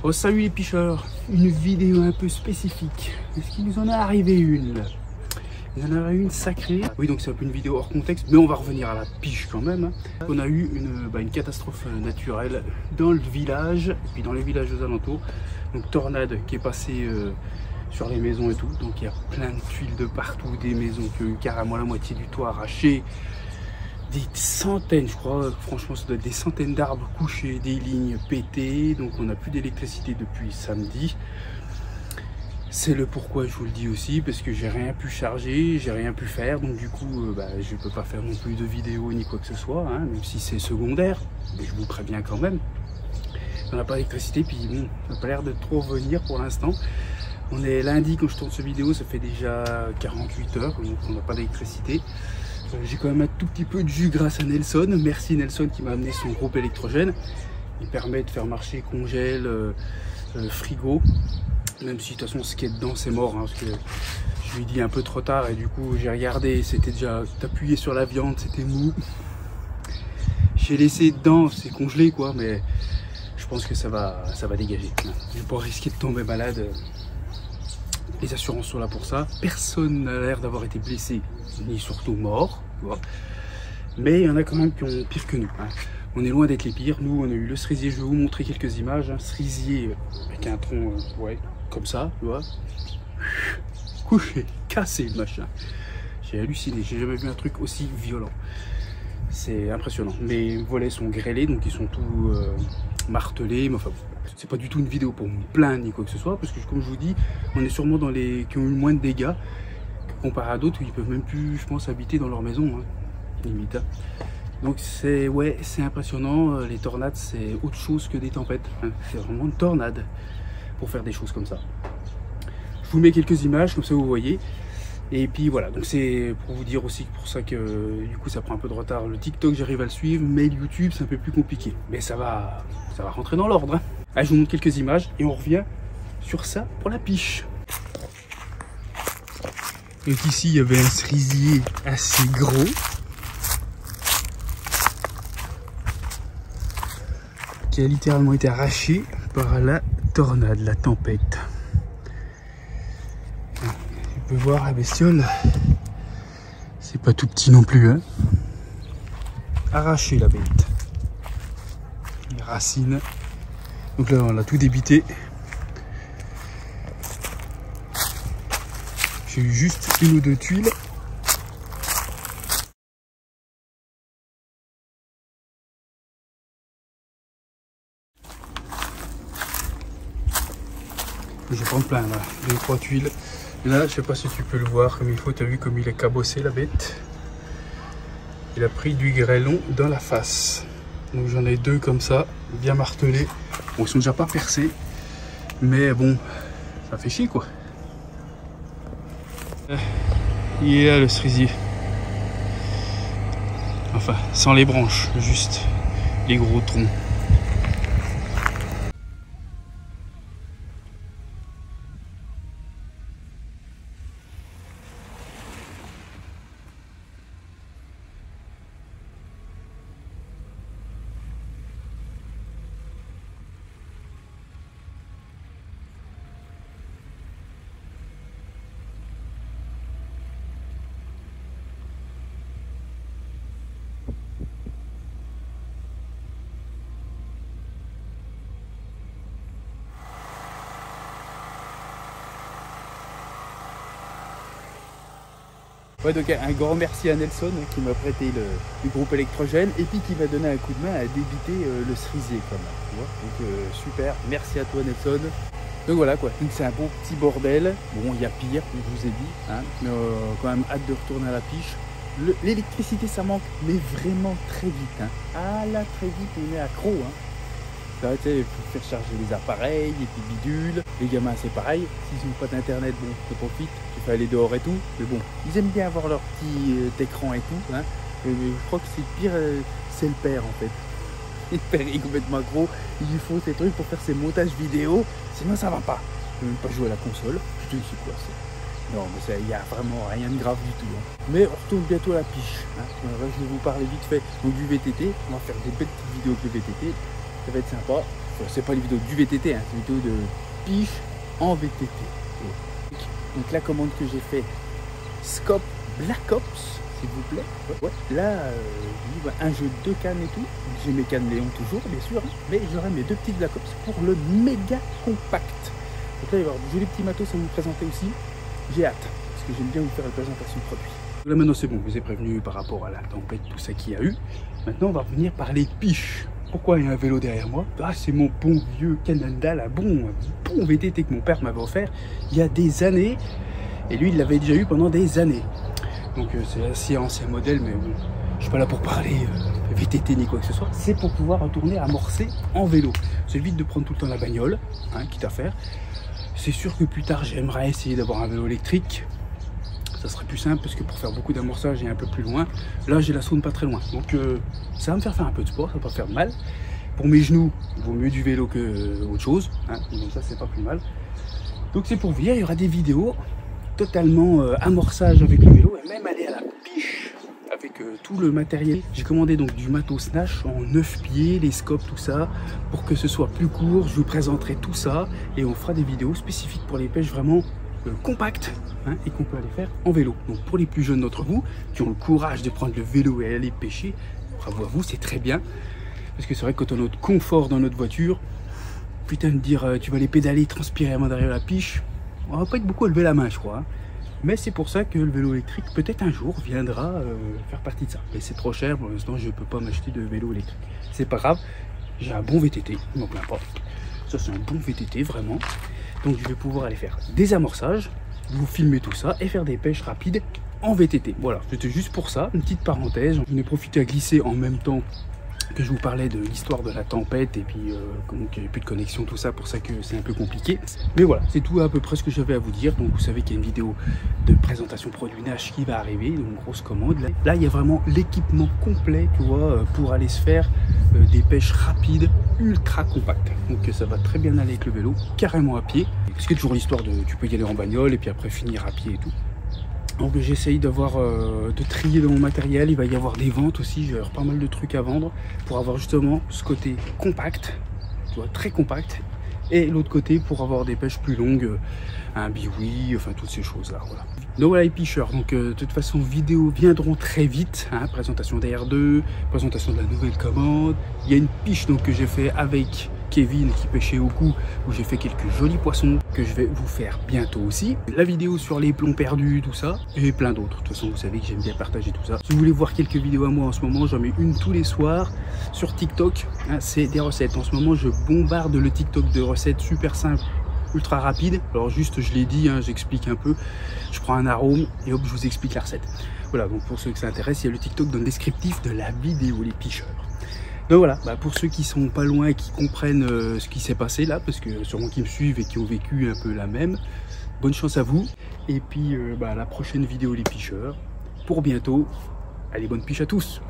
Oh salut les picheurs, une vidéo un peu spécifique. Est-ce qu'il nous en est arrivé une? Il y en a une sacrée. Oui, donc c'est un peu une vidéo hors contexte, mais on va revenir à la piche quand même. On a eu une catastrophe naturelle dans le village, et puis dans les villages aux alentours. Donc tornade qui est passée sur les maisons et tout. Donc il y a plein de tuiles de partout, des maisons qui ont eu carrément la moitié du toit arraché. Des centaines, je crois, franchement ça doit être des centaines d'arbres couchés, des lignes pétées. Donc on n'a plus d'électricité depuis samedi. C'est le pourquoi je vous le dis aussi, parce que j'ai rien pu charger, j'ai rien pu faire, donc du coup je peux pas faire non plus de vidéo ni quoi que ce soit, hein, même si c'est secondaire, mais je vous préviens quand même. On n'a pas d'électricité, puis bon, ça n'a pas l'air de trop revenir pour l'instant. On est lundi quand je tourne cette vidéo, ça fait déjà 48 heures, donc on n'a pas d'électricité. J'ai quand même un tout petit peu de jus grâce à Nelson, merci Nelson qui m'a amené son groupe électrogène. Il permet de faire marcher congèle, frigo. Même si de toute façon ce qui est dedans c'est mort, hein, parce que je lui ai dit un peu trop tard et du coup j'ai regardé, c'était déjà appuyé sur la viande, c'était mou. J'ai laissé dedans, c'est congelé quoi, mais je pense que ça va dégager. Je vais pas risquer de tomber malade. Les assurances sont là pour ça. Personne n'a l'air d'avoir été blessé, ni surtout mort. Tu vois. Mais il y en a quand même qui ont pire que nous. Hein. On est loin d'être les pires. Nous on a eu le cerisier, je vais vous montrer quelques images. Hein. Cerisier avec un tronc, ouais. Comme ça, tu vois, couché, cassé le machin. J'ai halluciné, j'ai jamais vu un truc aussi violent. C'est impressionnant. Mes volets sont grêlés, donc ils sont tout martelés. Mais enfin, c'est pas du tout une vidéo pour me plaindre ni quoi que ce soit, parce que comme je vous dis, on est sûrement dans les qui ont eu moins de dégâts comparé à d'autres où ils peuvent même plus, je pense, habiter dans leur maison, hein, limite. Hein. Donc c'est impressionnant. Les tornades, c'est autre chose que des tempêtes. Hein. C'est vraiment une tornade. Pour faire des choses comme ça. Je vous mets quelques images, comme ça vous voyez. Et puis voilà, donc c'est pour vous dire aussi pour ça que du coup ça prend un peu de retard. Le TikTok j'arrive à le suivre, mais le YouTube c'est un peu plus compliqué. Mais ça va rentrer dans l'ordre. Hein. Allez, je vous montre quelques images et on revient sur ça pour la piche. Donc ici il y avait un cerisier assez gros. Qui a littéralement été arraché par la tornade, la tempête. On peut voir la bestiole, c'est pas tout petit non plus, hein. Arraché la bête. Les racines. Donc là on a tout débité. J'ai eu juste une ou deux tuiles. Je vais prendre plein là, 2-3 tuiles. Là, je sais pas si tu peux le voir comme il faut, tu as vu comme il est cabossé la bête. Il a pris du grêlon dans la face. Donc j'en ai deux comme ça, bien martelés. Bon, ils sont déjà pas percés, mais bon, ça fait chier quoi. Il est là le cerisier. Enfin, sans les branches, juste les gros troncs. Ouais, donc un grand merci à Nelson qui m'a prêté le groupe électrogène et puis qui m'a donné un coup de main à débiter le cerisier quand même, tu vois. Donc super, merci à toi Nelson. Donc voilà quoi, donc c'est un bon petit bordel. Bon, il y a pire, comme je vous ai dit, hein. Mais quand même hâte de retourner à la piche. L'électricité ça manque, mais vraiment très vite, hein. Ah là, très vite, on est accro, hein. Ça, tu sais, il faut faire charger les appareils, les petits bidules. Les gamins, c'est pareil. S'ils n'ont pas d'internet, bon, tu profites, tu peux aller dehors et tout. Mais bon, ils aiment bien avoir leur petit écran et tout. Hein. Mais je crois que c'est le pire, c'est le père en fait. Le père est complètement gros. Il lui faut ces trucs pour faire ses montages vidéo. Sinon, ça va pas. Je peux même pas jouer à la console. Je te dis quoi, c'est. Non, mais il n'y a vraiment rien de grave du tout. Hein. Mais on retourne bientôt à la piche. Hein. Je vais vous parler vite fait donc, du VTT. On va faire des belles petites vidéos avec le VTT. Ça va être sympa. Enfin, c'est pas les vidéos du VTT, hein, c'est les vidéos de piche en VTT. Donc la commande que j'ai fait, Scope Black Ops, s'il vous plaît. Ouais. Là, un jeu de 2 cannes et tout. J'ai mes cannes Léon toujours, bien sûr, hein, mais j'aurai mes 2 petites Black Ops pour le méga compact. Donc là, il va y avoir des jolis petits matos à vous présenter aussi. J'ai hâte, parce que j'aime bien vous faire une présentation de produit. Là maintenant c'est bon, je vous ai prévenu par rapport à la tempête, tout ça qu'il y a eu. Maintenant on va revenir par les piches. Pourquoi il y a un vélo derrière moi? Ah, c'est mon bon vieux Canada, un bon VTT que mon père m'avait offert il y a des années. Et lui il l'avait déjà eu pendant des années. Donc c'est assez ancien modèle, mais bon, je suis pas là pour parler VTT ni quoi que ce soit. C'est pour pouvoir retourner amorcer en vélo. Ça évite de prendre tout le temps la bagnole, hein, quitte à faire. C'est sûr que plus tard j'aimerais essayer d'avoir un vélo électrique. Ça serait plus simple parce que pour faire beaucoup d'amorçage et un peu plus loin, là j'ai la Saône pas très loin. Donc ça va me faire un peu de sport, ça va pas faire mal. Pour mes genoux, il vaut mieux du vélo que autre chose, hein, donc ça c'est pas plus mal. Donc c'est pour vous dire, il y aura des vidéos totalement amorçage avec le vélo et même aller à la piche avec tout le matériel. J'ai commandé donc du matos Nash en 9 pieds, les scopes, tout ça, pour que ce soit plus court. Je vous présenterai tout ça et on fera des vidéos spécifiques pour les pêches vraiment compactes, hein, et qu'on peut aller faire en vélo. Donc pour les plus jeunes d'entre vous qui ont le courage de prendre le vélo et aller pêcher, bravo à vous, c'est très bien. Parce que c'est vrai que quand on a notre confort dans notre voiture, putain de dire tu vas aller pédaler, transpirer avant d'arriver à la piche, on va pas être beaucoup à lever la main je crois, hein. Mais c'est pour ça que le vélo électrique peut-être un jour viendra faire partie de ça. Mais c'est trop cher, pour l'instant je peux pas m'acheter de vélo électrique. C'est pas grave, j'ai un bon VTT, je m'en plains pas. Ça c'est un bon VTT vraiment. Donc je vais pouvoir aller faire des amorçages, vous filmer tout ça et faire des pêches rapides en VTT. Voilà, c'était juste pour ça, une petite parenthèse. Je n'ai profité à glisser en même temps que je vous parlais de l'histoire de la tempête et puis qu'il n'y avait plus de connexion, tout ça, pour ça que c'est un peu compliqué. Mais voilà, c'est tout à peu près ce que j'avais à vous dire. Donc vous savez qu'il y a une vidéo de présentation produit Nash qui va arriver, donc une grosse commande. Là il y a vraiment l'équipement complet, tu vois, pour aller se faire des pêches rapides, ultra compactes. Donc ça va très bien aller avec le vélo, carrément à pied. Parce qu'il y a toujours l'histoire de tu peux y aller en bagnole et puis après finir à pied et tout. Donc j'essaye d'avoir de trier dans mon matériel. Il va y avoir des ventes aussi, j'ai pas mal de trucs à vendre pour avoir justement ce côté compact, tu vois, très compact, et l'autre côté pour avoir des pêches plus longues, un biwi, enfin toutes ces choses là, voilà. Donc voilà les picheurs, donc de toute façon vidéos viendront très vite, hein, présentation DR2, présentation de la nouvelle commande. Il y a une piche donc que j'ai fait avec Kevin qui pêchait au cou, où j'ai fait quelques jolis poissons que je vais vous faire bientôt aussi. La vidéo sur les plombs perdus, tout ça, et plein d'autres. De toute façon, vous savez que j'aime bien partager tout ça. Si vous voulez voir quelques vidéos à moi en ce moment, j'en mets une tous les soirs sur TikTok. Hein, c'est des recettes. En ce moment, je bombarde le TikTok de recettes super simples, ultra rapides. Alors juste, je l'ai dit, hein, j'explique un peu. Je prends un arôme et hop, je vous explique la recette. Voilà, donc pour ceux que ça intéresse, il y a le TikTok dans le descriptif de la vidéo, les picheurs. Donc voilà, bah pour ceux qui sont pas loin et qui comprennent ce qui s'est passé là, parce que sûrement qui me suivent et qui ont vécu un peu la même, bonne chance à vous. Et puis la prochaine vidéo les picheurs, pour bientôt. Allez, bonne piche à tous.